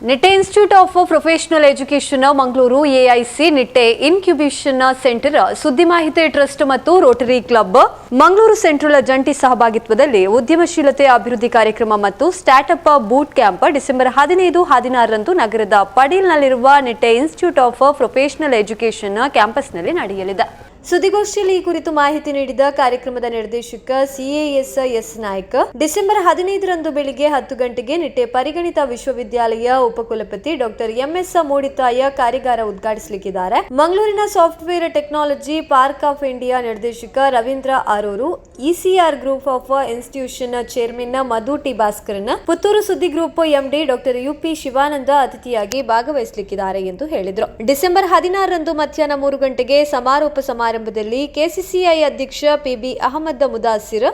Nitte institute of professional education Mangaluru AIC Nitte incubation centre ಸುದ್ದಿ ಮಾಹಿತಿ trust ಮತ್ತು ರೋಟರಿ ಕ್ಲಬ್ ಮಂಗಳೂರು ಸೆಂಟ್ರಲ್ ಜಂಟಿ ಸಹಭಾಗಿತ್ವದಲ್ಲಿ ಉದ್ಯಮಶೀಲತೆ ಅಭಿವೃದ್ಧಿ ಕಾರ್ಯಕ್ರಮ ಮತ್ತು ಸ್ಟಾರ್ಟ್ಅಪ್ ಬೂಟ್ ಕ್ಯಾಂಪ್ ಡಿಸೆಂಬರ್ 15-16ರಂದು ನಗರದ ಪಡೀಲ್ನಲ್ಲಿರುವ Nitte institute of professional education ಕ್ಯಾಂಪಸ್ನಲ್ಲಿ ನಡೆಯಲಿದೆ. ಸುದ್ದಿಗೋಷ್ಠಿಯಲ್ಲಿ ಈ ಕುರಿತು ಮಾಹಿತಿ ನೀಡಿದ ಕಾರ್ಯಕ್ರಮದ ನಿರ್ದೇಶಕ CAS ನಾಯ್ಕ, ಡಿಸೆಂಬರ್ 15ರಂದು ಬೆಳಿಗ್ಗೆ 10 ಗಂಟೆಗೆ ನಿಟ್ಟೆ ಪರಿಗಣಿತ ವಿಶ್ವವಿದ್ಯಾಲಯ ಉಪಕುಲಪತಿ ಡಾಕ್ಟರ್ MS ಮೂಡಿತಾಯ ಕಾರ್ಯಾಗಾರ ಉದ್ಘಾಟಿಸಲಿದ್ದಾರೆ. ಮಂಗಳೂರಿನ software technology park of India ನಿರ್ದೇಶಕ Ravindra Aroor, ECR group of institution chairman Madhu T Bhaskaran, Puttur Suddi group MD doctor UP Shivananda ಅತಿಥಿಯಾಗಿ ಭಾಗವಹಿಸಲಿದ್ದಾರೆ ಎಂದು ಹೇಳಿದರು. ಡಿಸೆಂಬರ್ 16ರಂದು ಮಧ್ಯಾಹ್ನ 3 ಗಂಟೆಗೆ ಸಮಾರೋಪ ಸಮಾರಂಭದಲ್ಲಿ KCCI ಅಧ್ಯಕ್ಷ PB ಅಹಮದ್ ಮುದಾಸಿರ್,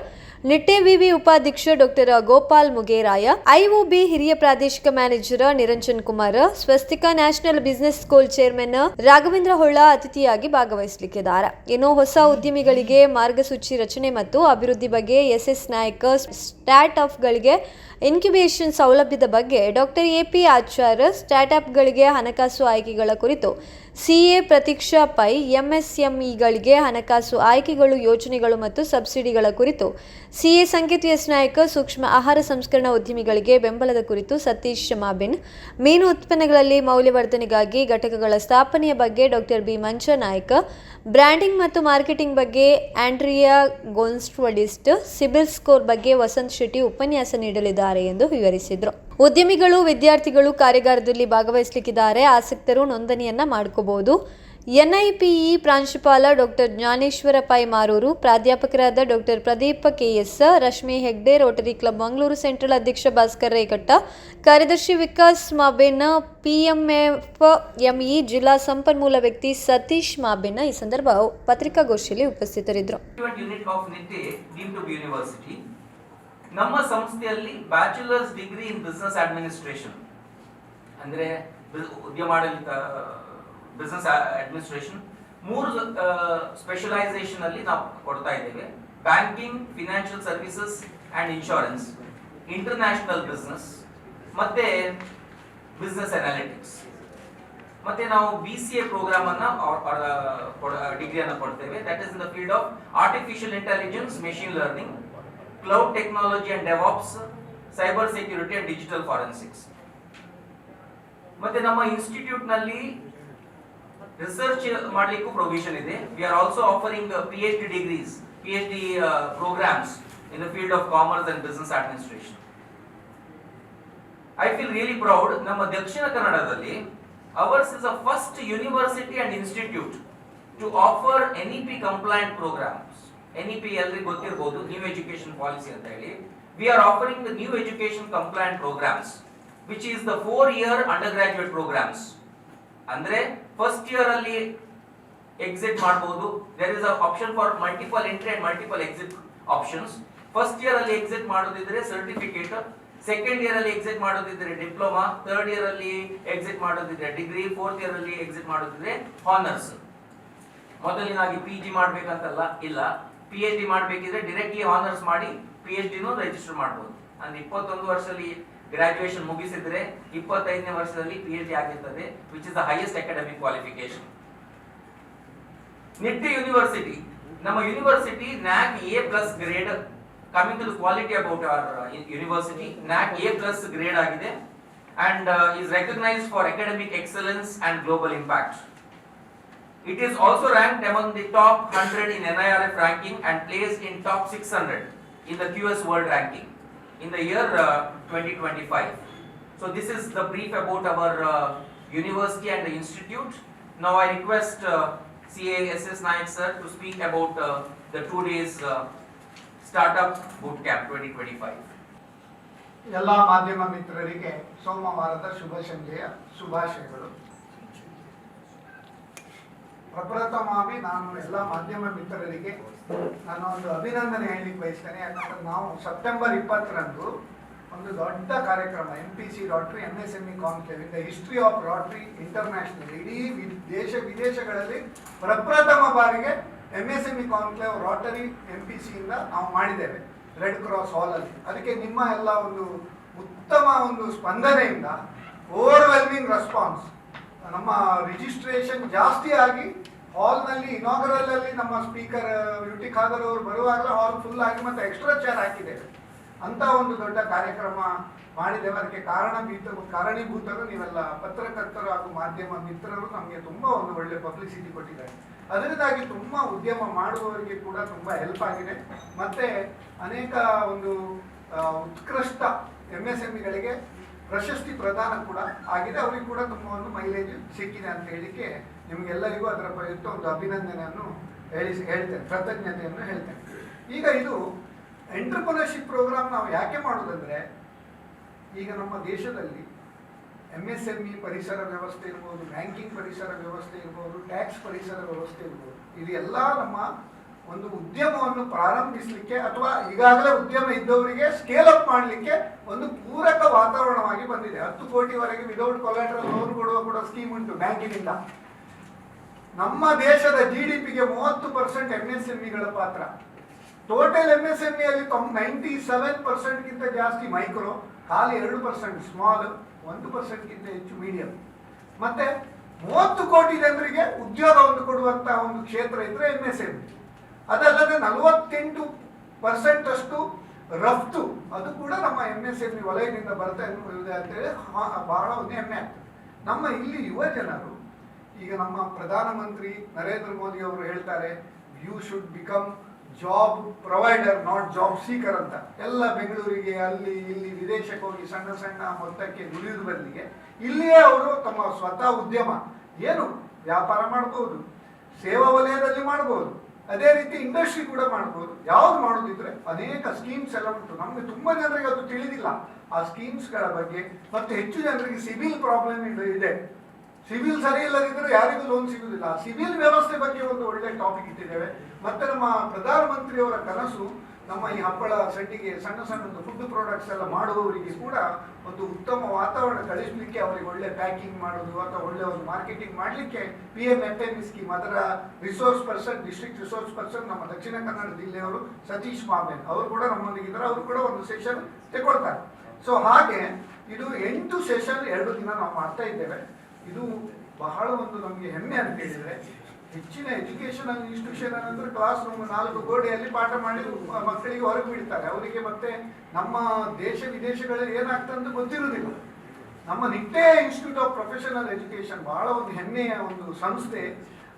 ನಿಟ್ಟೆ ವಿವಿ ಉಪಾಧ್ಯಕ್ಷ ಡಾಕ್ಟರ್ ಗೋಪಾಲ್ ಮುಗೇರಾಯ, IOB ಹಿರಿಯ ಪ್ರಾದೇಶಿಕ manager Niranjan Kumar, Swastika national business school chairman Raghavendra Holla ಅತಿಥಿಯಾಗಿ ಭಾಗವಹಿಸಲಿದ್ದಾರೆ. ಇನ್ನು ಹೊಸ ಉದ್ಯಮಿಗಳಿಗೆ ಮಾರ್ಗಸೂಚಿ ರಚನೆ ಮತ್ತು ಅಭಿವೃದ್ಧಿ ಬಗ್ಗೆ SS ನಾಯಕ್, ಸ್ಟಾರ್ಟ್ ಅಪ್ಗಳಿಗೆ ಇನ್ಕ್ಯುಬೇಷನ್ ಸೌಲಭ್ಯದ ಬಗ್ಗೆ ಡಾಕ್ಟರ್ AP ಆಚಾರ್, ಸ್ಟಾರ್ಟ್ಅಪ್ಗಳಿಗೆ ಹಣಕಾಸು ಆಯ್ಕೆಗಳ ಕುರಿತು CA ಪ್ರತೀಕ್ಷಾ ಪೈ, MSMEಗಳಿಗೆ ಹಣಕಾಸು ಆಯ್ಕೆಗಳು, ಯೋಜನೆಗಳು ಮತ್ತು ಸಬ್ಸಿಡಿಗಳ ಕುರಿತು CA ಸಂಕೇತ್ S ನಾಯಕ್, ಸೂಕ್ಷ್ಮ ಆಹಾರ ಸಂಸ್ಕರಣಾ ಉದ್ಯಮಿಗಳಿಗೆ ಬೆಂಬಲದ ಕುರಿತು ಸತೀಶ್ ಮಾಬಿನ್, ಮೀನು ಉತ್ಪನ್ನಗಳಲ್ಲಿ ಮೌಲ್ಯವರ್ಧನೆಗಾಗಿ ಘಟಕಗಳ ಸ್ಥಾಪನೆಯ ಬಗ್ಗೆ ಡಾಕ್ಟರ್ B ಮಂಚ ನಾಯಕ್, ಬ್ರ್ಯಾಂಡಿಂಗ್ ಮತ್ತು ಮಾರ್ಕೆಟಿಂಗ್ ಬಗ್ಗೆ ಆಂಡ್ರಿಯಾ ಗೋನ್ಸ್ಟ್ವಡಿಸ್ಟ್, ಸಿಬಿಲ್ ಸ್ಕೋರ್ ಬಗ್ಗೆ ವಸಂತ್ ಶೆಟ್ಟಿ ಉಪನ್ಯಾಸ ನೀಡಲಿದ್ದಾರೆ ಎಂದು ವಿವರಿಸಿದರು. ಉದ್ಯಮಿಗಳು, ವಿದ್ಯಾರ್ಥಿಗಳು ಕಾರ್ಯಾಗಾರದಲ್ಲಿ ಭಾಗವಹಿಸಲಿದ್ದಾರೆ. ಆಸಕ್ತರು ನೋಂದಣಿಯನ್ನ ಮಾಡಿಕೋಬಹುದು. NIPE ಪ್ರಾಂಶುಪಾಲ ಡಾಕ್ಟರ್ ಜ್ಞಾನೇಶ್ವರ ಪೈ ಮಾರೂರು, ಪ್ರಾಧ್ಯಾಪಕರಾದ doctor Pradeep KS, Rashmi Hegde, Rotary club Mangaluru central ಅಧ್ಯಕ್ಷ ಭಾಸ್ಕರ್ ರೇಕಟ್ಟ, ಕಾರ್ಯದರ್ಶಿ ವಿಕಾಸ್ ಮಾಬೇನ್, PMFME ಜಿಲ್ಲಾ ಸಂಪನ್ಮೂಲ ವ್ಯಕ್ತಿ ಸತೀಶ್ ಮಾಬೇನ್ ಈ ಸಂದರ್ಭ ಪತ್ರಿಕಾಗೋಷ್ಠಿಯಲ್ಲಿ ಉಪಸ್ಥಿತರಿದ್ದರು. ನಮ್ಮ ಸಂಸ್ಥೆಯಲ್ಲಿ bachelors degree in business administration ಅಂದ್ರೆ ಉದ್ಯಮಾಡಳಿತ, ಬಿಸಿನೆಸ್ ಅಡ್ಮಿನಿಸ್ಟ್ರೇಷನ್ 3 ಸ್ಪೆಷಲೈಸೇಷನ್ ಅಲ್ಲಿ ನಾವು ಕೊಡ್ತಾ ಇದ್ದೇವೆ. Banking, financial services and insurance, international business ಮತ್ತೆ ಬಿಸಿನೆಸ್ ಅನಾಲಿಟಿಕ್ಸ್. ಮತ್ತೆ ನಾವು BCA ಪ್ರೋಗ್ರಾಮ್ ಅನ್ನ ಡಿಗ್ರಿಯನ್ನು ಕೊಡ್ತೇವೆ. That is in the field of artificial intelligence, machine learning, cloud technology and DevOps, cyber security and digital forensics. ಮತ್ತೆ ನಮ್ಮ ಇನ್ಸ್ಟಿಟ್ಯೂಟ್ ನಲ್ಲಿ research ಮಾಡಲಿಕ್ಕೂ ಪ್ರೊವಿಷನ್ ಇದೆ. We are also offering PhD degrees, PhD programmes in the field of commerce and business administration. I feel really proud. ನಮ್ಮ ದಕ್ಷಿಣ ಕನ್ನಡದಲ್ಲಿ ours is the first university and institute to offer NEP compliant programmes. NEP ಎಲ್ಲರಿಗೂ ಗೊತ್ತಿರಬಹುದು, new education policy ಅಂತ ಹೇಳಿ. We are offering the new education compliant programmes which is the 4-year undergraduate programmes. ಅಂದ್ರೆ first year ಅಲ್ಲಿ exit ಮಾಡಬಹುದು. There is a option for multiple entry and multiple exit options. First year ಅಲ್ಲಿ exit ಮಾಡೋದಿದ್ರೆ certificate, second year ಅಲ್ಲಿ exit ಮಾಡೋದಿದ್ರೆ diploma, third year ಅಲ್ಲಿ exit ಮಾಡೋದಿದ್ರೆ degree, fourth year ಅಲ್ಲಿ exit ಮಾಡೋದಿದ್ರೆ honours. ಮೊದಲಿನಾಗಿ PG ಮಾಡ್ಬೇಕಂತಲ್ಲ, ಇಲ್ಲ, PhD ಮಾಡಬೇಕಿದ್ರೆ directly honours ಮಾಡಿ PhD register ಮಾಡಬಹುದು. ಅಂದ್ರೆ 21 ವರ್ಷದಲ್ಲಿ ಗ್ರಾಜುಯೇಷನ್ ಮುಗಿಸಿದ್ರೆ 25ನೇ ವರ್ಷದಲ್ಲಿ PhD ಆಗಿರ್ತದೆ, which is the highest academic qualification. Nitte university, ನಮ್ಮ university NAC A+ grade. Coming to the quality about our university, NAC A+ grade ಆಗಿದೆ and is recognised for academic excellence and global impact. It is also ranked among the top 100 in NIRF ranking and placed in top 600 in the QS World ranking in the year 2025. So this is the brief about our university and the institute. Now I request CAS Nayak sir to speak about the 2 days startup boot camp 2025. ಎಲ್ಲ ಮಾಧ್ಯಮ ಮಿತ್ರರಿಗೆ ಸೋಮವಾರದ ಶುಭ ಸಂಜೆಯ ಶುಭಾಶಯಗಳು. ಪ್ರಪ್ರಥಮವಾಗಿ ನಾನು ಎಲ್ಲ ಮಾಧ್ಯಮ ಮಿತ್ರರಿಗೆ ನಾನು ಒಂದು ಅಭಿನಂದನೆ ಹೇಳಲಿಕ್ಕೆ ಬಯಸ್ತೇನೆ. ಯಾಕಂದ್ರೆ ನಾವು ಸೆಪ್ಟೆಂಬರ್ 20ರಂದು ಒಂದು ದೊಡ್ಡ ಕಾರ್ಯಕ್ರಮ MPC Rotary MSME conclave in the history of Rotary international, ಇಡೀ ದೇಶ ವಿದೇಶಗಳಲ್ಲಿ ಪ್ರಪ್ರಥಮ ಬಾರಿಗೆ MSME ಕಾನ್ಕ್ಲೇವ್ ರೋಟರಿ MPC ಇಂದ ನಾವು ಮಾಡಿದ್ದೇವೆ ರೆಡ್ ಕ್ರಾಸ್ ಹಾಲ್ ಅಲ್ಲಿ. ಅದಕ್ಕೆ ನಿಮ್ಮ ಎಲ್ಲ ಒಂದು ಉತ್ತಮ ಒಂದು ಸ್ಪಂದನೆಯಿಂದ ಓವರ್ವೆಲ್ಮಿಂಗ್ ರೆಸ್ಪಾನ್ಸ್. ನಮ್ಮ ರಿಜಿಸ್ಟ್ರೇಷನ್ ಜಾಸ್ತಿ ಆಗಿ ಹಾಲ್ನಲ್ಲಿ ಇನಾಗರಲ್ ಅಲ್ಲಿ ನಮ್ಮ ಸ್ಪೀಕರ್ ಯುಟಿ ಖಾದರ್ ಅವರು ಬರುವಾಗಲೇ ಹಾಲ್ ಫುಲ್ ಆಗಿ ಮತ್ತೆ ಎಕ್ಸ್ಟ್ರಾ ಚೇರ್ ಹಾಕಿದ್ದೇವೆ. ಅಂತ ಒಂದು ದೊಡ್ಡ ಕಾರ್ಯಕ್ರಮ ಮಾಡಿದ್ದೇವೆ. ಅದಕ್ಕೆ ಕಾರಣೀಭೂತರು ನೀವೆಲ್ಲ ಪತ್ರಕರ್ತರು ಹಾಗೂ ಮಾಧ್ಯಮ ಮಿತ್ರರು ನಮಗೆ ತುಂಬ ಒಂದು ಒಳ್ಳೆ ಪಬ್ಲಿಸಿಟಿ ಕೊಟ್ಟಿದ್ದಾರೆ. ಅದರಿಂದಾಗಿ ತುಂಬ ಉದ್ಯಮ ಮಾಡುವವರಿಗೆ ಕೂಡ ತುಂಬ ಹೆಲ್ಪ್ ಆಗಿದೆ. ಮತ್ತೆ ಅನೇಕ ಒಂದು ಉತ್ಕೃಷ್ಟ MSMEಗಳಿಗೆ ಪ್ರಶಸ್ತಿ ಪ್ರದಾನ ಕೂಡ ಆಗಿದೆ. ಅವರಿಗೆ ಕೂಡ ತುಂಬ ಒಂದು ಮೈಲೇಜ್ ಸಿಕ್ಕಿದೆ ಅಂತ ಹೇಳಿಕ್ಕೆ ನಿಮಗೆಲ್ಲರಿಗೂ ಅದರ ಪ್ರಯುಕ್ತ ಒಂದು ಅಭಿನಂದನೆಯನ್ನು ಹೇಳ್ತೇನೆ, ಕೃತಜ್ಞತೆಯನ್ನು ಹೇಳ್ತೇನೆ. ಈಗ ಇದು ಎಂಟರ್ಪ್ರಿನರ್ಶಿಪ್ ಪ್ರೋಗ್ರಾಮ್ ನಾವು ಯಾಕೆ ಮಾಡೋದಂದ್ರೆ, ಈಗ ನಮ್ಮ ದೇಶದಲ್ಲಿ MSME ಪರಿಸರ ವ್ಯವಸ್ಥೆ ಇರ್ಬೋದು, ಬ್ಯಾಂಕಿಂಗ್ ಪರಿಸರ ವ್ಯವಸ್ಥೆ ಇರ್ಬೋದು, ಟ್ಯಾಕ್ಸ್ ಪರಿಸರ ವ್ಯವಸ್ಥೆ ಇರ್ಬೋದು, ಇದೆಲ್ಲ ನಮ್ಮ ಒಂದು ಉದ್ಯಮವನ್ನು ಪ್ರಾರಂಭಿಸಲಿಕ್ಕೆ ಅಥವಾ ಈಗಾಗಲೇ ಉದ್ಯಮ ಇದ್ದವರಿಗೆ ಸ್ಕೇಲ್ ಅಪ್ ಮಾಡಲಿಕ್ಕೆ ಒಂದು ಪೂರಕ ವಾತಾವರಣವಾಗಿ ಬಂದಿದೆ. 10 ಕೋಟಿವರೆಗೆ ವಿದೌಟ್ ಕೊಲಾಟ್ರಲ್ ಲೋನ್ ಕೊಡುವ ಕೂಡ ಸ್ಕೀಮ್ ಉಂಟು ಬ್ಯಾಂಕಿನಿಂದ. ನಮ್ಮ ದೇಶದ GDPಗೆ 30% MSMEಗಳ ಪಾತ್ರ. ಟೋಟಲ್ MSME ಅಲ್ಲಿ 97%ಗಿಂತ ಜಾಸ್ತಿ ಮೈಕ್ರೋ, ಖಾಲಿ 2% ಸ್ಮಾಲ್, 1%ಗಿಂತ ಹೆಚ್ಚು ಮೀಡಿಯಂ. ಮತ್ತೆ 30 ಕೋಟಿ ಜನರಿಗೆ ಉದ್ಯೋಗವನ್ನು ಕೊಡುವಂತಹ ಒಂದು ಕ್ಷೇತ್ರ ಇದ್ರೆ MSME. ಅದಲ್ಲದೆ 48% ಅಷ್ಟು ರಫ್ತು, ಅದು ಕೂಡ ನಮ್ಮ MSME ವಲಯದಿಂದ ಬರ್ತಾ ಇದೆ ಅಂತೇಳಿ ಬಹಳ ಒಂದು ಹೆಮ್ಮೆ ಆಗ್ತದೆ. ನಮ್ಮ ಇಲ್ಲಿ ಯುವ ಜನರು, ಈಗ ನಮ್ಮ ಪ್ರಧಾನಮಂತ್ರಿ ನರೇಂದ್ರ ಮೋದಿ ಅವರು ಹೇಳ್ತಾರೆ, you should become job provider not job seeker ಅಂತ. ಎಲ್ಲ ಬೆಂಗಳೂರಿಗೆ ಅಲ್ಲಿ ಇಲ್ಲಿ ವಿದೇಶಕ್ಕೆ ಹೋಗಿ ಸಣ್ಣ ಸಣ್ಣ ಮೊತ್ತಕ್ಕೆ ದುಡಿಯುವ ಬದಲಿಗೆ ಇಲ್ಲಿಯೇ ಅವರು ತಮ್ಮ ಸ್ವತಃ ಉದ್ಯಮ ಏನು ವ್ಯಾಪಾರ ಮಾಡ್ಬೋದು, ಸೇವಾ ವಲಯದಲ್ಲಿ ಮಾಡ್ಬೋದು, ಅದೇ ರೀತಿ ಇಂಡಸ್ಟ್ರಿ ಕೂಡ ಮಾಡ್ಬೋದು. ಯಾವ್ದು ಮಾಡೋದಿದ್ರೆ ಅನೇಕ ಸ್ಕೀಮ್ಸ್ ಎಲ್ಲ ಉಂಟು. ನಮ್ಗೆ ತುಂಬಾ ಜನರಿಗೆ ಅದು ತಿಳಿದಿಲ್ಲ ಆ ಸ್ಕೀಮ್ಸ್ಗಳ ಬಗ್ಗೆ. ಮತ್ತೆ ಹೆಚ್ಚು ಜನರಿಗೆ ಸಿವಿಲ್ ಪ್ರಾಬ್ಲಮ್ ಇದೆ. ಸಿವಿಲ್ ಸರಿ ಇಲ್ಲದಿದ್ರೆ ಯಾರಿಗೂ ಲೋನ್ ಸಿಗುವುದಿಲ್ಲ. ಸಿವಿಲ್ ವ್ಯವಸ್ಥೆ ಬಗ್ಗೆ ಒಂದು ಒಳ್ಳೆ ಟಾಪಿಕ್ ಇಟ್ಟಿದ್ದೇವೆ. ಮತ್ತೆ ನಮ್ಮ ಪ್ರಧಾನಮಂತ್ರಿಯವರ ಕನಸು ನಮ್ಮ ಈ ಹಪ್ಪಳ ಸಂಡಿಗೆ ಸಣ್ಣ ಸಣ್ಣದು ಫುಡ್ ಪ್ರಾಡಕ್ಟ್ಸ್ ಎಲ್ಲ ಮಾಡುವವರಿಗೆ ಕೂಡ ಒಂದು ಉತ್ತಮ ವಾತಾವರಣ ಕಳಿಸಲಿಕ್ಕೆ, ಅವರಿಗೆ ಒಳ್ಳೆ ಪ್ಯಾಕಿಂಗ್ ಮಾಡೋದು ಅಥವಾ ಒಳ್ಳೆ ಒಂದು ಮಾರ್ಕೆಟಿಂಗ್ ಮಾಡಲಿಕ್ಕೆ PMFME ಸ್ಕೀಮ್, ಅದರ resource person, district resource person ನಮ್ಮ ದಕ್ಷಿಣ ಕನ್ನಡ ಜಿಲ್ಲೆಯವರು ಸತೀಶ್ ಮಾಮೇನ್ ಅವರು ಕೂಡ ನಮ್ಮೊಂದಿಗಿದ್ದಾರೆ. ಅವರು ಕೂಡ ಒಂದು ಸೆಷನ್ ತಗೊಳ್ತಾರೆ. ಸೊ ಹಾಗೆ ಇದು 8 ಸೆಷನ್ 2 ದಿನ ನಾವು ಮಾಡ್ತಾ ಇದ್ದೇವೆ. ಇದು ಬಹಳ ಒಂದು ನಮಗೆ ಹೆಮ್ಮೆ ಅಂತ ಹೇಳಿದ್ರೆ, ಹೆಚ್ಚಿನ ಎಜುಕೇಶನಲ್ ಇನ್ಸ್ಟಿಟ್ಯೂಷನ್ ಅಂದ್ರೆ ಕ್ಲಾಸ್ ರೂಮ್ 4 ಗೋಡೆಯಲ್ಲಿ ಪಾಠ ಮಾಡಿ ಮಕ್ಕಳಿಗೆ ಹೊರಗೆ ಬಿಡ್ತಾರೆ. ಅವರಿಗೆ ಮತ್ತೆ ನಮ್ಮ ದೇಶ ವಿದೇಶಗಳಲ್ಲಿ ಏನಾಗ್ತದೆ ಅಂತ ಗೊತ್ತಿರುವುದಿಲ್ಲ. ನಮ್ಮ Nitte institute of professional education ಬಹಳ ಒಂದು ಹೆಮ್ಮೆಯ ಒಂದು ಸಂಸ್ಥೆ.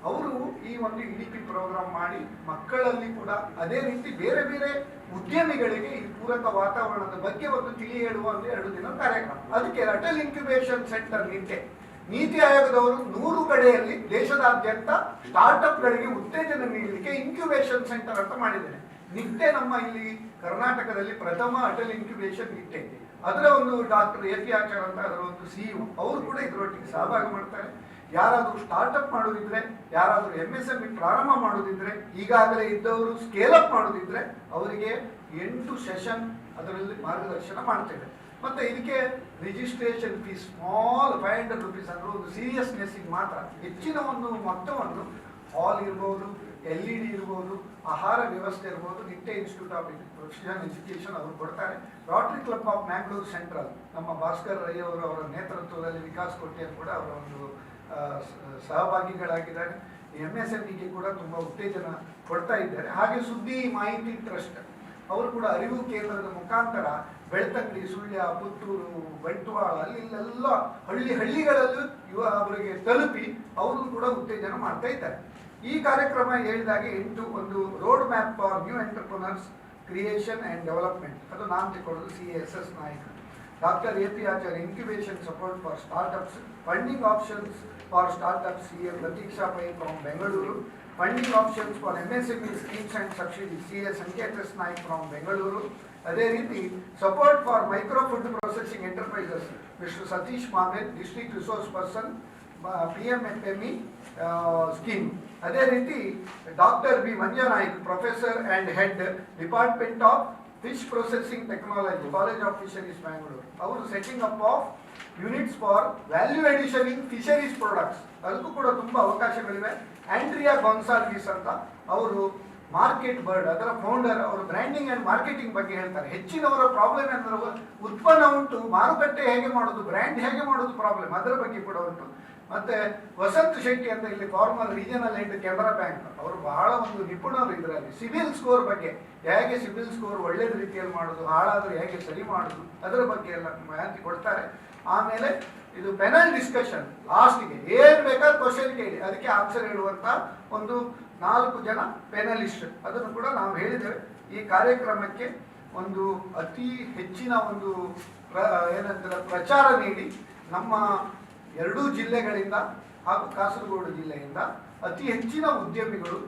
ಅವರು ಈ ಒಂದು EDP ಪ್ರೋಗ್ರಾಮ್ ಮಾಡಿ ಮಕ್ಕಳಲ್ಲಿ ಕೂಡ ಅದೇ ರೀತಿ ಬೇರೆ ಬೇರೆ ಉದ್ಯಮಿಗಳಿಗೆ ಈ ಪೂರಕ ವಾತಾವರಣದ ಬಗ್ಗೆ ಒಂದು ತಿಳಿ ಹೇಳುವ ಒಂದು 2 ದಿನ ಕಾರ್ಯಕ್ರಮ. ಅದಕ್ಕೆ ಅಟಲ್ ಇನ್ಕ್ಯುಬೇಷನ್ ಸೆಂಟರ್ ನಿಟ್ಟೆ ನೀತಿ ಆಯೋಗದವರು 100 ಕಡೆಯಲ್ಲಿ ದೇಶದಾದ್ಯಂತ ಸ್ಟಾರ್ಟ್ಅಪ್ಗಳಿಗೆ ಉತ್ತೇಜನ ನೀಡಲಿಕ್ಕೆ ಇನ್ಕ್ಯುಬೇಷನ್ ಸೆಂಟರ್ ಅಂತ ಮಾಡಿದ್ದೇನೆ. ನಿಟ್ಟೆ ನಮ್ಮ ಇಲ್ಲಿ ಕರ್ನಾಟಕದಲ್ಲಿ ಪ್ರಥಮ ಅಟಲ್ ಇನ್ಕ್ಯುಬೇಷನ್ ನಿಟ್ಟೆ. ಅದರ ಒಂದು ಡಾಕ್ಟರ್ AP ಆಚಾರ್ ಅಂತ ಅದರ ಒಂದು CEO, ಅವರು ಕೂಡ ಇದರೊಟ್ಟಿಗೆ ಸಹಭಾಗಿ ಮಾಡ್ತಾರೆ. ಯಾರಾದರೂ ಸ್ಟಾರ್ಟ್ಅಪ್ ಮಾಡೋದಿದ್ರೆ, ಯಾರಾದರೂ MSME ಪ್ರಾರಂಭ ಮಾಡೋದಿದ್ರೆ, ಈಗಾಗಲೇ ಇದ್ದವರು ಸ್ಕೇಲ್ ಅಪ್ ಮಾಡೋದಿದ್ರೆ ಅವರಿಗೆ 8 ಸೆಷನ್ ಅದರಲ್ಲಿ ಮಾರ್ಗದರ್ಶನ ಮಾಡ್ತೇವೆ. ಮತ್ತೆ ಇದಕ್ಕೆ ರಿಜಿಸ್ಟ್ರೇಷನ್ ಫೀಸ್ ಸ್ಮಾಲ್ 500 ರುಪೀಸ್ ಅಂದ್ರೆ ಒಂದು ಸೀರಿಯಸ್ನೆಸ್ ಮಾತ್ರ. ಹೆಚ್ಚಿನ ಒಂದು ಮೊತ್ತವನ್ನು ಹಾಲ್ ಇರ್ಬೋದು, LED ಇರ್ಬೋದು, ಆಹಾರ ವ್ಯವಸ್ಥೆ ಇರ್ಬೋದು, Nitte institute of professional education ಅವರು ಕೊಡ್ತಾರೆ. Rotary club of Mangalore central ನಮ್ಮ ಭಾಸ್ಕರ್ ರೈ ಅವರು ಅವರ ನೇತೃತ್ವದಲ್ಲಿ ವಿಕಾಸ್ ಕೊಟ್ಟಿಯನ್ ಕೂಡ ಅವರ ಒಂದು ಸಹಭಾಗಿಗಳಾಗಿದ್ದಾರೆ. MSMEಗೆ ಕೂಡ ತುಂಬ ಉತ್ತೇಜನ ಕೊಡ್ತಾ ಇದ್ದಾರೆ. ಹಾಗೆ ಸುದ್ದಿ ಮಾಹಿತಿ ಟ್ರಸ್ಟ್ ಅವರು ಕೂಡ ಅರಿವು ಕೇಂದ್ರದ ಮುಖಾಂತರ ಬೆಳ್ತಂಗಡಿ, ಸುಳ್ಯ, ಪುತ್ತೂರು, ಬಂಟ್ವಾಳ ಅಲ್ಲೆಲ್ಲ ಹಳ್ಳಿಗಳಲ್ಲೂ ಅವರಿಗೆ ತಲುಪಿ ಅವರು ಕೂಡ ಉತ್ತೇಜನ ಮಾಡ್ತಾ ಇದ್ದಾರೆ. ಈ ಕಾರ್ಯಕ್ರಮ ಹೇಳಿದಾಗೆ 8 ಒಂದು road map for new entrepreneurs creation and development, ಅದು ನಾನು ತಗೊಳ್ಳೋದು CSS Nayak. Doctor AP Achar incubation support for startups, funding options for startups CM Prateeksha Pai from Bengaluru, funding options for MSME schemes and subsidies CS ಸಂಕೇತಸ್ ನಾಯಕ್ ಫ್ರಮ್ ಬೆಂಗಳೂರು. ಅದೇ ರೀತಿ support for micro food processing enterprises mister Satish ಮಾಮೇನ್, district resource person PMFME scheme. ಅದೇ ರೀತಿ doctor B Manjanaik, professor and head department of fish processing technology, college of fisheries Bangalore. ಅವರು setting up of units for value addition in fisheries products, ಅದಕ್ಕೂ ಕೂಡ ತುಂಬ ಅವಕಾಶಗಳಿವೆ. ಆಂಡ್ರಿಯಾ ಗಾನ್ಸಾಲ್ವಿಸ್ ಅಂತ ಅವರು ಮಾರ್ಕೆಟ್ ಬರ್ಡ್ ಅದರ ಫೌಂಡರ್ ಅವರು ಬ್ರ್ಯಾಂಡಿಂಗ್ ಅಂಡ್ ಮಾರ್ಕೆಟಿಂಗ್ ಬಗ್ಗೆ ಹೇಳ್ತಾರೆ. ಹೆಚ್ಚಿನವರ ಪ್ರಾಬ್ಲಮ್ ಎಂದ್ರೆ ಉತ್ಪನ್ನ ಉಂಟು, ಮಾರುಕಟ್ಟೆ ಹೇಗೆ ಮಾಡೋದು, ಬ್ರ್ಯಾಂಡ್ ಹೇಗೆ ಮಾಡೋದು ಪ್ರಾಬ್ಲಮ್, ಅದರ ಬಗ್ಗೆ ಕೂಡ ಉಂಟು. ಮತ್ತೆ ವಸಂತ್ ಶೆಟ್ಟಿ ಅಂತ ಇಲ್ಲಿ farmer regional head Canara bank, ಅವರು ಬಹಳ ಒಂದು ನಿಪುಣರು ಇದರಲ್ಲಿ. ಸಿಬಿಲ್ ಸ್ಕೋರ್ ಬಗ್ಗೆ, ಹೇಗೆ ಸಿಬಿಲ್ ಸ್ಕೋರ್ ಒಳ್ಳೆಯ ರೀತಿಯಲ್ಲಿ ಮಾಡೋದು, ಹಾಳಾದ್ರೆ ಹೇಗೆ ಸರಿ ಮಾಡೋದು, ಅದರ ಬಗ್ಗೆ ಎಲ್ಲ ಮಾಹಿತಿ ಕೊಡ್ತಾರೆ. ಆಮೇಲೆ ಇದು ಪೆನಲ್ ಡಿಸ್ಕಷನ್, ಲಾಸ್ಟ್ಗೆ ಏನ್ ಬೇಕಾದ್ರೆ ಕ್ವಶನ್ ಕೇಳಿ ಅದಕ್ಕೆ ಆನ್ಸರ್ ಹೇಳುವಂತ ಒಂದು 4 ಜನ ಪೆನಲಿಸ್ಟ್, ಅದನ್ನು ಕೂಡ ನಾವು ಹೇಳಿದ್ದೇವೆ. ಈ ಕಾರ್ಯಕ್ರಮಕ್ಕೆ ಒಂದು ಅತಿ ಹೆಚ್ಚಿನ ಒಂದು ಏನಂತಾರೆ ಪ್ರಚಾರ ನೀಡಿ ನಮ್ಮ 2 ಜಿಲ್ಲೆಗಳಿಂದ ಹಾಗೂ ಕಾಸರಗೋಡು ಜಿಲ್ಲೆಯಿಂದ ಅತಿ ಹೆಚ್ಚಿನ ಉದ್ಯಮಿಗಳು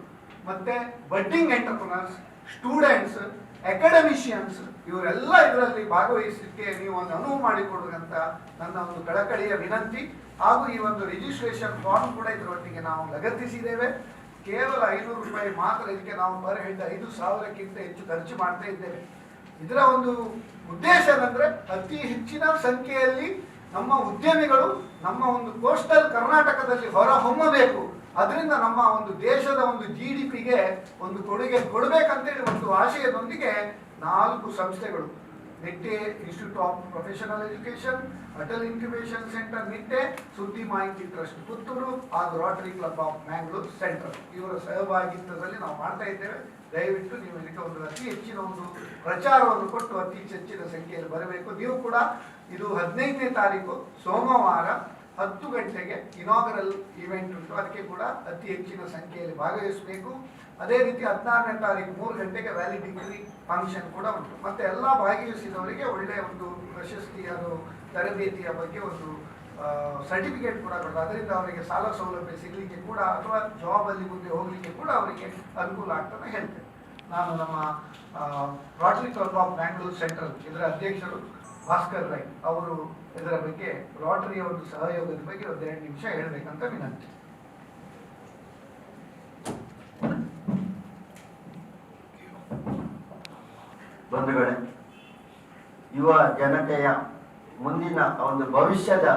ಮತ್ತೆ ಬಡ್ಡಿಂಗ್ ಎಂಟರ್ಪ್ರನರ್ಸ್, ಸ್ಟೂಡೆಂಟ್ಸ್, ಅಕಾಡೆಮಿಷಿಯನ್ಸ್ ಇವರೆಲ್ಲ ಇದರಲ್ಲಿ ಭಾಗವಹಿಸಲಿಕ್ಕೆ ನೀವು ಒಂದು ಅನುವು ಮಾಡಿಕೊಡುವಂತ ನನ್ನ ಒಂದು ಕಳಕಳಿಯ ವಿನಂತಿ. ಹಾಗೂ ಈ ಒಂದು ರಿಜಿಸ್ಟ್ರೇಷನ್ ಫಾರ್ಮ್ ಕೂಡ ಇದರೊಟ್ಟಿಗೆ ನಾವು ಲಗತ್ತಿಸಿದ್ದೇವೆ. ಕೇವಲ 500 ರೂಪಾಯಿ ಮಾತ್ರ ಇದಕ್ಕೆ ನಾವು ಪರ್ ಹೆಡ್ 5,000ಕ್ಕಿಂತ ಹೆಚ್ಚು ಖರ್ಚು ಮಾಡ್ತಾ ಇದ್ದೇವೆ. ಇದರ ಒಂದು ಉದ್ದೇಶ ಏನಂದ್ರೆ ಅತಿ ಹೆಚ್ಚಿನ ಸಂಖ್ಯೆಯಲ್ಲಿ ನಮ್ಮ ಉದ್ಯಮಿಗಳು ನಮ್ಮ ಒಂದು ಕೋಸ್ಟಲ್ ಕರ್ನಾಟಕದಲ್ಲಿ ಹೊರ ಹೊಮ್ಮಬೇಕು. ಅದರಿಂದ ನಮ್ಮ ಒಂದು ದೇಶದ ಒಂದು GDPಗೆ ಒಂದು ಕೊಡುಗೆ ಕೊಡಬೇಕಂತೇಳಿ ಒಂದು ಆಶಯದೊಂದಿಗೆ 4 ಸಂಸ್ಥೆಗಳು, Nitte institute of professional education, Atal incubation centre Nitte, ಸುದ್ದಿ ಮಾಹಿತಿ ಟ್ರಸ್ಟ್ ಪುತ್ತೂರು ಹಾಗೂ Rotary club of Mangalore central, ಇವರ ಸಹಭಾಗಿತ್ವದಲ್ಲಿ ನಾವು ಮಾಡ್ತಾ ಇದ್ದೇವೆ. ದಯವಿಟ್ಟು ನೀವು ಇದಕ್ಕೆ ಒಂದು ಅತಿ ಹೆಚ್ಚಿನ ಒಂದು ಪ್ರಚಾರವನ್ನು ಕೊಟ್ಟು ಅತಿ ಹೆಚ್ಚಿನ ಸಂಖ್ಯೆಯಲ್ಲಿ ಬರಬೇಕು. ನೀವು ಕೂಡ ಇದು 15ನೇ ತಾರೀಕು ಸೋಮವಾರ 10 ಗಂಟೆಗೆ ಇನಾಗರಲ್ ಇವೆಂಟ್ ಉಂಟು, ಅದಕ್ಕೆ ಕೂಡ ಅತಿ ಹೆಚ್ಚಿನ ಸಂಖ್ಯೆಯಲ್ಲಿ ಭಾಗವಹಿಸಬೇಕು. ಅದೇ ರೀತಿ 16ನೇ ತಾರೀಕು 3 ಗಂಟೆಗೆ ವ್ಯಾಲಿಡಿಕ್ಟರಿ ಫಂಕ್ಷನ್ ಕೂಡ ಉಂಟು. ಮತ್ತೆ ಎಲ್ಲ ಭಾಗವಹಿಸಿದವರಿಗೆ ಒಳ್ಳೆಯ ಒಂದು ಪ್ರಶಸ್ತಿ, ಅದು ತರಬೇತಿಯ ಬಗ್ಗೆ ಒಂದು ಸರ್ಟಿಫಿಕೇಟ್ ಕೂಡ ಕೊಡ್ತಾರೆ. ಅದರಿಂದ ಅವರಿಗೆ ಸಾಲ ಸೌಲಭ್ಯ ಸಿಗಲಿಕ್ಕೆ ಕೂಡ ಅಥವಾ ಜಾಬಲ್ಲಿ ಮುಂದೆ ಹೋಗಲಿಕ್ಕೆ ಕೂಡ ಅವರಿಗೆ ಅನುಕೂಲ ಆಗ್ತದೆ ಹೇಳ್ತೇನೆ. ನಾನು ನಮ್ಮ Rotary club of Mangalore central ಇದರ ಅಧ್ಯಕ್ಷರು ಭಾಸ್ಕರ್ ರೈ ಅವರು ಇದರ ಬಗ್ಗೆ ರೋಟರಿಯ ಒಂದು ಸಹಯೋಗದ ಬಗ್ಗೆ 2 ನಿಮಿಷ ಹೇಳಬೇಕಂತ ವಿನಂತಿ. ಬಂಧುಗಳೇ, ಯುವ ಜನತೆಯ ಮುಂದಿನ ಒಂದು ಭವಿಷ್ಯದ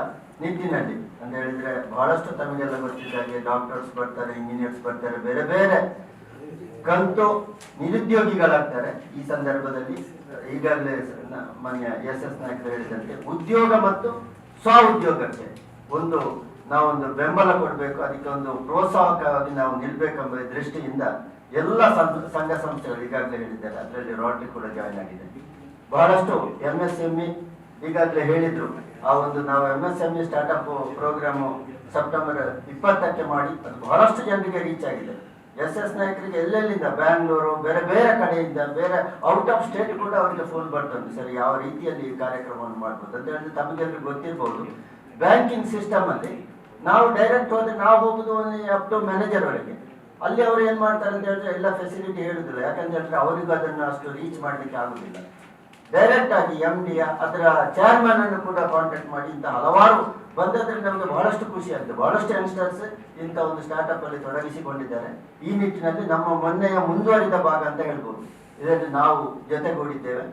ನಿಟ್ಟಿನಲ್ಲಿ ಅಂತ ಹೇಳಿದ್ರೆ ಬಹಳಷ್ಟು ತಮಗೆಲ್ಲ ಗೊತ್ತಿದ್ದಾಗೆ ಡಾಕ್ಟರ್ಸ್ ಬರ್ತಾರೆ, ಇಂಜಿನಿಯರ್ಸ್ ಬರ್ತಾರೆ, ಬೇರೆ ಬೇರೆ ಕಂತು ನಿರುದ್ಯೋಗಿಗಳಾಗ್ತಾರೆ. ಈ ಸಂದರ್ಭದಲ್ಲಿ ಈಗಾಗಲೇ ಮಾನ್ಯ SS ನಾಯಕರು ಹೇಳಿದಂತೆ ಉದ್ಯೋಗ ಮತ್ತು ಸ್ವ ಉದ್ಯೋಗಕ್ಕೆ ನಾವೊಂದು ಬೆಂಬಲ ಕೊಡಬೇಕು, ಅದಕ್ಕೆ ಒಂದು ಪ್ರೋತ್ಸಾಹಕವಾಗಿ ನಾವು ನಿಲ್ಬೇಕೆಂಬ ದೃಷ್ಟಿಯಿಂದ ಎಲ್ಲ ಸಂಘ ಸಂಸ್ಥೆಗಳು ಈಗಾಗಲೇ ಹೇಳಿದ್ದಾರೆ. ಅದರಲ್ಲಿ ರೋಟರಿ ಕೂಡ ಜಾಯಿನ್ ಆಗಿದೆ. ಬಹಳಷ್ಟು MSME ಈಗಾಗಲೇ ಹೇಳಿದ್ರು. ಆ ಒಂದು ನಾವು MSME ಸ್ಟಾರ್ಟ್ಅಪ್ ಪ್ರೋಗ್ರಾಮ್ ಸೆಪ್ಟೆಂಬರ್ 20ಕ್ಕೆ ಮಾಡಿ ಅದು ಬಹಳಷ್ಟು ಜನರಿಗೆ ರೀಚ್ ಆಗಿದೆ. SS ನಾಯಕರಿಗೆ ಎಲ್ಲೆಲ್ಲಿಂದ ಬ್ಯಾಂಗ್ಳೂರು, ಬೇರೆ ಬೇರೆ ಕಡೆಯಿಂದ, ಬೇರೆ ಔಟ್ ಆಫ್ ಸ್ಟೇಟ್ ಕೂಡ ಅವರಿಗೆ ಫೋನ್ ಬರ್ತದೆ. ಸರಿ, ಯಾವ ರೀತಿಯಲ್ಲಿ ಈ ಕಾರ್ಯಕ್ರಮವನ್ನು ಮಾಡ್ಬೋದು ಅಂತ ಹೇಳಿದ್ರೆ ತಮಗೆಲ್ಲರಿಗೂ ಗೊತ್ತಿರ್ಬೋದು. ಬ್ಯಾಂಕಿಂಗ್ ಸಿಸ್ಟಮ್ ಅಲ್ಲಿ ನಾವು ಡೈರೆಕ್ಟ್ ಹೋದ್ರೆ ನಾವು ಹೋಗುದು ಅಪ್ ಟು ಮ್ಯಾನೇಜರ್ ವರೆಗೆ. ಅಲ್ಲಿ ಅವರು ಏನ್ ಮಾಡ್ತಾರೆ ಅಂತ ಹೇಳಿದ್ರೆ ಎಲ್ಲ ಫೆಸಿಲಿಟಿ ಹೇಳುದಿಲ್ಲ. ಯಾಕಂತ ಹೇಳಿದ್ರೆ ಅವರಿಗೂ ಅದನ್ನು ಅಷ್ಟು ರೀಚ್ ಮಾಡ್ಲಿಕ್ಕೆ ಆಗುದಿಲ್ಲ. ಡೈರೆಕ್ಟ್ ಆಗಿ MD ಅದರ ಚೇರ್ಮನ್ ಅನ್ನು ಕೂಡ ಕಾಂಟ್ಯಾಕ್ಟ್ ಮಾಡಿ ಇಂಥ ಹಲವಾರು ಬಂದದ್ರಲ್ಲಿ ನಮಗೆ ಬಹಳಷ್ಟು ಖುಷಿ ಆಗಿದೆ. ಬಹಳಷ್ಟು ಯಂಗ್ಸ್ಟರ್ಸ್ ಇಂಥ ಒಂದು ಸ್ಟಾರ್ಟ್ಅಪ್ ಅಲ್ಲಿ ತೊಡಗಿಸಿಕೊಂಡಿದ್ದಾರೆ. ಈ ನಿಟ್ಟಿನಲ್ಲಿ ನಮ್ಮ ಮೊನ್ನೆಯ ಮುಂದುವರಿದ ಭಾಗ ಅಂತ ಹೇಳ್ಬೋದು. ಇದರಲ್ಲಿ ನಾವು ಜೊತೆಗೂಡಿದ್ದೇವೆ.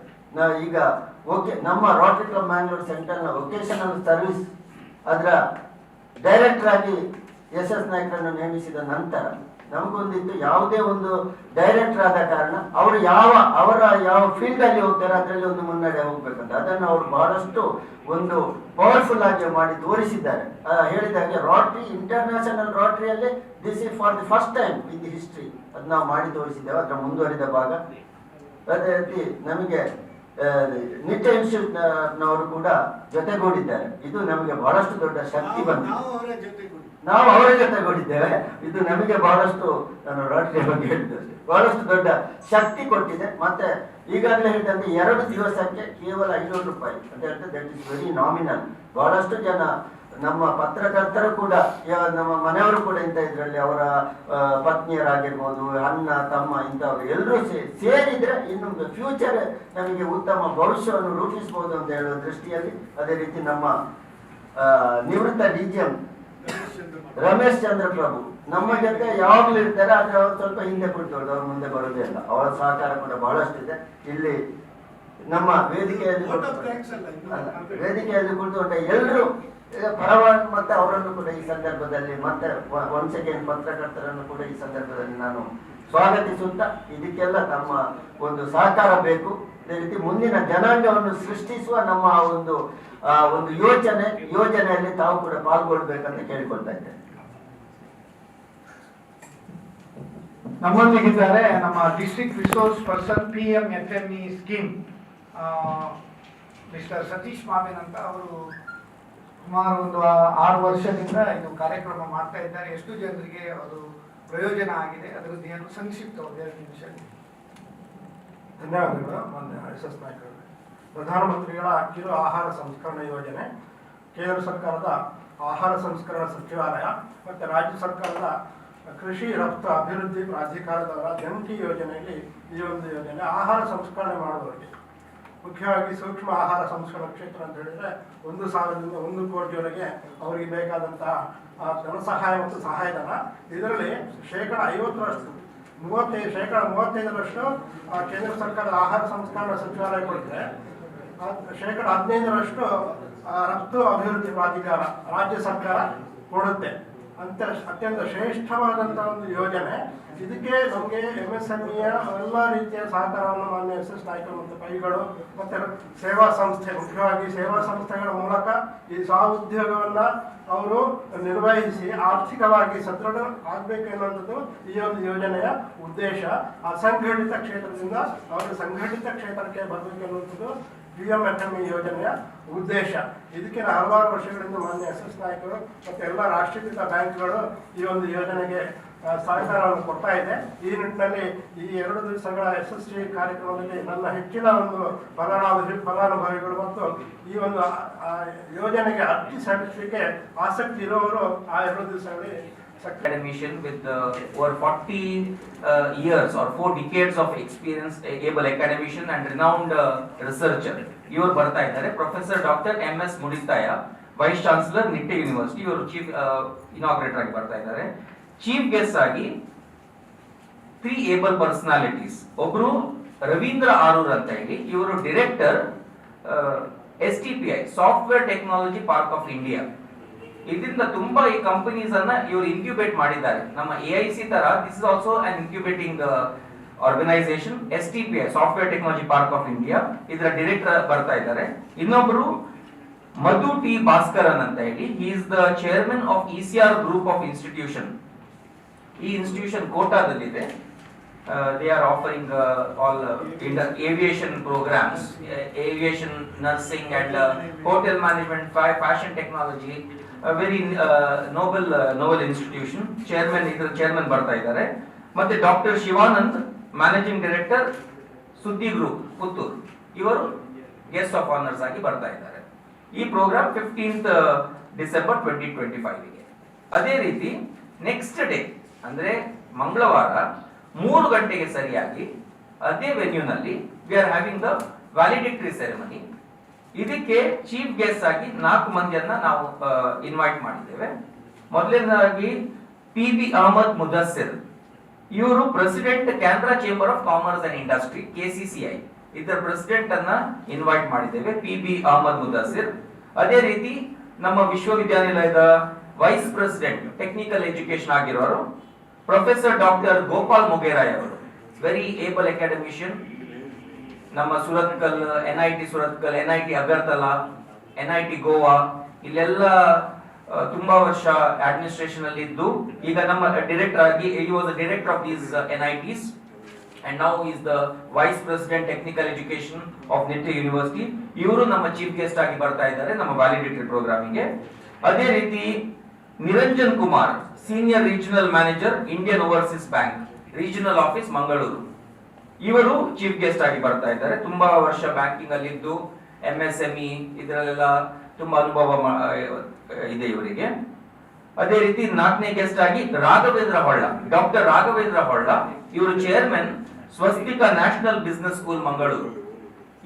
ಈಗ ನಮ್ಮ ರೋಟರಿ ಕ್ಲಬ್ ಮ್ಯಾಂಗ್ಳೂರ್ ಸೆಂಟರ್ನ ವೊಕೇಶನಲ್ ಸರ್ವಿಸ್ ಅದರ ಡೈರೆಕ್ಟರ್ ಆಗಿ SS ನಾಯಕರನ್ನು ನೇಮಿಸಿದ ನಂತರ ನಮಗೊಂದಿತ್ತು ಯಾವುದೇ ಒಂದು ಡೈರೆಕ್ಟರ್ ಆದ ಕಾರಣ ಅವರು ಅವರ ಯಾವ ಫೀಲ್ಡ್ ಅಲ್ಲಿ ಹೋಗ್ತಾರೆ ಅದರಲ್ಲಿ ಒಂದು ಮುನ್ನಡೆ ಹೋಗ್ಬೇಕಂತ ಅದನ್ನು ಅವರು ಬಹಳಷ್ಟು ಒಂದು ಪವರ್ಫುಲ್ ಆಗಿ ಮಾಡಿ ತೋರಿಸಿದ್ದಾರೆ. ಹೇಳಿದಾಗೆ ರೋಟರಿ ಇಂಟರ್ನ್ಯಾಷನಲ್ ರೋಟರಿಯಲ್ಲಿ this is for the first time in the history ಅದು ನಾವು ಮಾಡಿ ತೋರಿಸಿದ್ದೇವೆ. ಅದರ ಮುಂದುವರಿದ ಭಾಗ. ಅದೇ ರೀತಿ ನಮಗೆ ನಿಟ್ಟೆ ಇನ್ಸ್ಟಿಟ್ಯೂಟ್ ನವರು ಕೂಡ ಜೊತೆಗೂಡಿದ್ದಾರೆ. ಇದು ನಮಗೆ ಬಹಳಷ್ಟು ದೊಡ್ಡ ಶಕ್ತಿ ಬಂದಿದೆ. ನಾವು ಅವರ ಜೊತೆಗೂಡಿದ್ದೇವೆ. ಇದು ನಮಗೆ ಬಹಳಷ್ಟು, ನಾನು ರೋಟರಿ ಬಗ್ಗೆ ಹೇಳಿದ್ದೇವೆ, ಬಹಳಷ್ಟು ದೊಡ್ಡ ಶಕ್ತಿ ಕೊಟ್ಟಿದೆ. ಮತ್ತೆ ಈಗಾಗಲೇ ಹೇಳಿದಂತೆ 2 ದಿವಸಕ್ಕೆ ಕೇವಲ 500 ರೂಪಾಯಿ ಅಂತ ಹೇಳಿದ್ರೆ ದಟ್ ಇಸ್ ವೆರಿ ನಾಮಿನಲ್. ಬಹಳಷ್ಟು ಜನ ನಮ್ಮ ಪತ್ರಕರ್ತರು ಕೂಡ, ನಮ್ಮ ಮನೆಯವರು ಕೂಡ ಇಂಥ ಇದರಲ್ಲಿ ಅವರ ಪತ್ನಿಯರಾಗಿರ್ಬೋದು, ಅಣ್ಣ ತಮ್ಮ ಇಂಥವ್ರು ಎಲ್ಲರೂ ಸೇರಿದ್ರೆ ಇನ್ನು ಫ್ಯೂಚರ್ ನಮಗೆ ಉತ್ತಮ ಭವಿಷ್ಯವನ್ನು ರೂಪಿಸಬಹುದು ಅಂತ ಹೇಳುವ ದೃಷ್ಟಿಯಲ್ಲಿ, ಅದೇ ರೀತಿ ನಮ್ಮ ನಿವೃತ್ತ DGM ರಮೇಶ್ ಚಂದ್ರ ಪ್ರಭು ನಮ್ಮ ಜೊತೆ ಯಾವಾಗಲೂ ಇರ್ತಾರೆ. ಆದ್ರೆ ಅವ್ರು ಸ್ವಲ್ಪ ಹಿಂದೆ ಕುಳಿತವ್ರು, ಅವ್ರ ಮುಂದೆ ಬರೋದೇ ಇಲ್ಲ. ಅವರ ಸಹಕಾರ ಕೂಡ ಬಹಳಷ್ಟಿದೆ. ಇಲ್ಲಿ ನಮ್ಮ ವೇದಿಕೆಯಲ್ಲಿ ಕುಳಿತುಕೊಂಡ ಎಲ್ಲರೂ ಪರವಾಗಿ ಮತ್ತೆ ಅವರನ್ನು ಕೂಡ ಈ ಸಂದರ್ಭದಲ್ಲಿ ಮತ್ತೆ ಒನ್ಸ್ ಅಗೇನ್ ಪತ್ರಕರ್ತರನ್ನು ಕೂಡ ಈ ಸಂದರ್ಭದಲ್ಲಿ ನಾನು ಸ್ವಾಗತಿಸುತ್ತಾ ಇದಕ್ಕೆಲ್ಲ ತಮ್ಮ ಒಂದು ಸಹಕಾರ ಬೇಕು. ಅದೇ ರೀತಿ ಮುಂದಿನ ಜನಾಂಗವನ್ನು ಸೃಷ್ಟಿಸುವ ನಮ್ಮ ಒಂದು ಯೋಜನೆಯಲ್ಲಿ ತಾವು ಕೂಡ ಪಾಲ್ಗೊಳ್ಬೇಕಂತ ಕೇಳಿಕೊಳ್ತಾ ಇದ್ದೇನೆ. ನಮ್ಮೊಂದಿಗಿದ್ದಾರೆ ನಮ್ಮ district resource person PMFME scheme mister Satish ಮಾವಿನ್ ಅಂತ. ಅವರು ಸುಮಾರು ಒಂದು 6 ವರ್ಷದಿಂದ ಇದು ಕಾರ್ಯಕ್ರಮ ಮಾಡ್ತಾ ಇದ್ದಾರೆ. ಎಷ್ಟು ಜನರಿಗೆ ಅದು ಪ್ರಯೋಜನ ಆಗಿದೆ ಅದರದ್ದು ಏನು ಸಂಕ್ಷಿಪ್ತ 2 ನಿಮಿಷ. ಧನ್ಯವಾದಗಳು ಮಾನ್ಯ SS ನಾಯ್ಕರು. ಪ್ರಧಾನಮಂತ್ರಿಗಳ ಕಿರು ಆಹಾರ ಸಂಸ್ಕರಣಾ ಯೋಜನೆ, ಕೇಂದ್ರ ಸರ್ಕಾರದ ಆಹಾರ ಸಂಸ್ಕರಣಾ ಸಚಿವಾಲಯ ಮತ್ತು ರಾಜ್ಯ ಸರ್ಕಾರದ ಕೃಷಿ ರಫ್ತು ಅಭಿವೃದ್ಧಿ ಪ್ರಾಧಿಕಾರದವರ ಜಂಟಿ ಯೋಜನೆಯಲ್ಲಿ ಈ ಒಂದು ಯೋಜನೆ ಆಹಾರ ಸಂಸ್ಕರಣೆ ಮಾಡುವವರಿಗೆ, ಮುಖ್ಯವಾಗಿ ಸೂಕ್ಷ್ಮ ಆಹಾರ ಸಂಸ್ಕರಣಾ ಕ್ಷೇತ್ರ ಅಂತ ಹೇಳಿದರೆ 1,000 ರಿಂದ 1 ಕೋಟಿವರೆಗೆ ಅವರಿಗೆ ಬೇಕಾದಂತಹ ಧನ ಸಹಾಯ ಮತ್ತು ಸಹಾಯಧನ. ಇದರಲ್ಲಿ ಶೇಕಡ 35% ಕೇಂದ್ರ ಸರ್ಕಾರದ ಆಹಾರ ಸಂಸ್ಕರಣಾ ಸಚಿವಾಲಯ ಕೊಡ್ತಾರೆ. ಶೇಕಡ 15% ರಫ್ತು ಅಭಿವೃದ್ಧಿ ಪ್ರಾಧಿಕಾರ ರಾಜ್ಯ ಸರ್ಕಾರ ಕೊಡುತ್ತೆ. ಅತ್ಯಂತ ಶ್ರೇಷ್ಠವಾದಂತಹ ಒಂದು ಯೋಜನೆ. ಇದಕ್ಕೆ ನಮಗೆ MSMEಯ ಎಲ್ಲ ರೀತಿಯ ಸಹಕಾರವನ್ನು ಮಾನ್ಯ SS ನಾಯ್ಕರು ಮತ್ತು ಕೈಗಳು ಮತ್ತು ಸೇವಾ ಸಂಸ್ಥೆ, ಮುಖ್ಯವಾಗಿ ಸೇವಾ ಸಂಸ್ಥೆಗಳ ಮೂಲಕ ಈ ಸ್ವಉದ್ಯೋಗವನ್ನು ಅವರು ನಿರ್ವಹಿಸಿ ಆರ್ಥಿಕವಾಗಿ ಸದೃಢ ಆಗಬೇಕು ಎನ್ನುವಂಥದ್ದು ಈ ಒಂದು ಯೋಜನೆಯ ಉದ್ದೇಶ. ಅಸಂಘಟಿತ ಕ್ಷೇತ್ರದಿಂದ ಅವರು ಸಂಘಟಿತ ಕ್ಷೇತ್ರಕ್ಕೆ ಬರಬೇಕು ಎನ್ನುವಂಥದ್ದು PMFME ಯೋಜನೆಯ ಉದ್ದೇಶ. ಇದಕ್ಕೆ ಹಲವಾರು ವರ್ಷಗಳಿಂದ ಮಾನ್ಯ SS ನಾಯ್ಕರು ಮತ್ತು ಎಲ್ಲ ರಾಷ್ಟ್ರೀಕೃತ ಬ್ಯಾಂಕ್ಗಳು ಈ ಒಂದು ಯೋಜನೆಗೆ ಸಹಕಾರವನ್ನು ಕೊಡ್ತಾ ಇದೆ. ಈ ನಿಟ್ಟಿನಲ್ಲಿ ಈ 2 ದಿವಸಗಳ SSG ಕಾರ್ಯಕ್ರಮದಲ್ಲಿ ನನ್ನ ಹೆಚ್ಚಿನ ಒಂದು ಫಲಾನುಭವಿಗಳು ಮತ್ತು ಈ ಒಂದು ಯೋಜನೆಗೆ ಅರ್ಜಿ ಸಲ್ಲಿಸಲಿಕ್ಕೆ ಆಸಕ್ತಿ ಇರುವವರು ಆ 2 ದಿವಸಗಳಲ್ಲಿ academician with over 40 years or 4 decades of experience, able academician and renowned researcher. ಇವರು ಬರ್ತಾ ಇದ್ದಾರೆ. Professor doctor MS Moodithaya, vice chancellor Nitte university. ಇವರು ಚೀಫ್ ಇನಾಗ್ರೇಟರ್ ಆಗಿ ಬರ್ತಾ ಇದ್ದಾರೆ. ಚೀಫ್ ಗೆಸ್ಟ್ ಆಗಿ 3 ಏಬಲ್ ಪರ್ಸನಾಲಿಟೀಸ್. ಒಬ್ರು ರವೀಂದ್ರ ಆರೂರ್ ಅಂತ ಹೇಳಿ, ಇವರು director STPI software technology park of India. ಇದರಿಂದ ತುಂಬಾ ಈ ಕಂಪನೀಸ್ ಅನ್ನ ಇವರು ಇನ್ಕ್ಯುಬೇಟ್ ಮಾಡಿದ್ದಾರೆ. ನಮ್ಮ AIC ತರ this is also an incubating organisation. STPI software technology park of India, ಇದರ ಡೈರೆಕ್ಟರ್ ಬರ್ತಾ ಇದ್ದಾರೆ. ಇನ್ನೊಬ್ರು ಮಧು T ಭಾಸ್ಕರನ್ ಅಂತ ಹೇಳಿ, he is the chairman of ECR group of institution. ಈ ಇನ್ಸ್ಟಿಟ್ಯೂಷನ್ ಕೋಟಾದಲ್ಲಿದೆ. They are offering all aviation programs, aviation nursing and hotel management, fashion technology. A very noble institution. Chairman ಬರ್ತಾ ಇದ್ದಾರೆ. ಮತ್ತೆ ಡಾಕ್ಟರ್ ಶಿವಾನಂದ್, ಮ್ಯಾನೇಜಿಂಗ್ ಡೈರೆಕ್ಟರ್ ಸುದ್ದಿ group Puttur, ಇವರು guest of honours ಆಗಿ ಬರ್ತಾ ಇದ್ದಾರೆ. ಈ ಪ್ರೋಗ್ರಾಮ್ 15th ಡಿಸೆಂಬರ್ 2025 ಗೆ. ಅದೇ ರೀತಿ ನೆಕ್ಸ್ಟ್ ಡೇ ಅಂದ್ರೆ ಮಂಗಳವಾರ 3 ಗಂಟೆಗೆ ಸರಿಯಾಗಿ ಅದೇ ವೆನ್ಯೂನಲ್ಲಿ we are having the valedictory ceremony. ಇದಕ್ಕೆ ಚೀಫ್ ಗೆಸ್ಟ್ ಆಗಿ 4 ಮಂದಿಯನ್ನ ನಾವು ಇನ್ವೈಟ್ ಮಾಡಿದ್ದೇವೆ. ಮೊದಲನೇದಾಗಿ PB ಅಹಮದ್ ಮುದಸ್ಸಿರ್, ಇವರು president Canara chamber of commerce and industry KCCI, ಇದರ ಪ್ರೆಸಿಡೆಂಟ್ ಅನ್ನ ಇನ್ವೈಟ್ ಮಾಡಿದ್ದೇವೆ, PB ಅಹಮದ್ ಮುದಸ್ಸಿರ್. ಅದೇ ರೀತಿ ನಮ್ಮ ವಿಶ್ವವಿದ್ಯಾನಿಲಯದ ವೈಸ್ ಪ್ರೆಸಿಡೆಂಟ್ ಟೆಕ್ನಿಕಲ್ ಎಜುಕೇಶನ್ ಆಗಿರೋರು ಪ್ರೊಫೆಸರ್ ಡಾಕ್ಟರ್ ಗೋಪಾಲ್ ಮೊಗೇರಾಯ್ ಅವರು, ವೆರಿ ಏಬಲ್ ಅಕಾಡೆಮಿಷಿಯನ್. ನಮ್ಮ Surathkal, NIT Surathkal, NIT Agartala, NIT Goa, ಇಲ್ಲೆಲ್ಲ ತುಂಬಾ ವರ್ಷ ಅಡ್ಮಿನಿಸ್ಟ್ರೇಷನ್ ಅಲ್ಲಿ ಇದ್ದು ಈಗ ನಮ್ಮ ಡೈರೆಕ್ಟರ್ ಆಗಿ, he was the director of these NITs and now he is the vice president technical education of Nitte university. ಇವರು ನಮ್ಮ ಚೀಫ್ ಗೆಸ್ಟ್ ಆಗಿ ಬರ್ತಾ ಇದ್ದಾರೆ ನಮ್ಮ ವ್ಯಾಲಿಡೇಟರಿ ಪ್ರೋಗ್ರಾಮಿಗೆ. ಅದೇ ರೀತಿ Niranjan Kumar, senior regional manager Indian overseas bank regional office Mangaluru, ಇವರು ಚೀಫ್ ಗೆಸ್ಟ್ ಆಗಿ ಬರ್ತಾ ಇದ್ದಾರೆ. ತುಂಬಾ ವರ್ಷ ಬ್ಯಾಂಕಿಂಗ್ ಅಲ್ಲಿ ಇದ್ದು MSME ಇದರಲ್ಲೆಲ್ಲ ತುಂಬಾ ಅನುಭವ ಇದೆ ಇವರಿಗೆ. ಅದೇ ರೀತಿ 4ನೇ ಗೆಸ್ಟ್ ಆಗಿ ರಾಘವೇಂದ್ರ ಹೊಳ್ಳ, ಡಾಕ್ಟರ್ ರಾಘವೇಂದ್ರ ಹೊಳ್ಳ, ಇವರು chairman Swasthika national business school Mangaluru,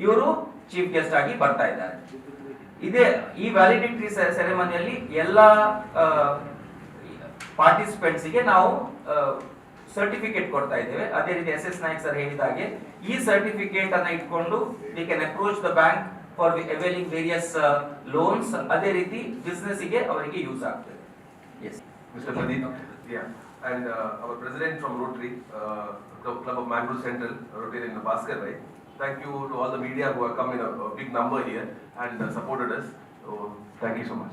ಇವರು ಚೀಫ್ ಗೆಸ್ಟ್ ಆಗಿ ಬರ್ತಾ ಇದ್ದಾರೆ. ಇದೇ ಈ ವ್ಯಾಲಿಡಿಕ್ಟರಿ ಸೆರೆಮನಿಯಲ್ಲಿ ಎಲ್ಲ ಪಾರ್ಟಿಸಿಪೆಂಟ್ಸ್ ಗೆ ನಾವು ಸರ್ಟಿಫಿಕೇಟ್ ಕೊಡ್ತಾ ಇದ್ದೇವೆ. ಅದೇ ರೀತಿ SS ನಾಯ್ಕ್ ಸರ್ ಹೇಳಿದ ಹಾಗೆ ಈ ಸರ್ಟಿಫಿಕೇಟ್ ಅನ್ನ ಇಟ್ಕೊಂಡು we can approach the bank for availing various loans. ಅದೇ ರೀತಿ ಬಿಸ್ನೆಸ್ ಗೆ ಅವರಿಗೆ ಯೂಸ್ ಆಗ್ತದೆ. Mr. Pradeep, yeah. and our president from Rotary Club of Mangalore Central, Rotary in Bhaskar Rai. Thank you to all the media who have come in a big number here and supported us. So thank you so much.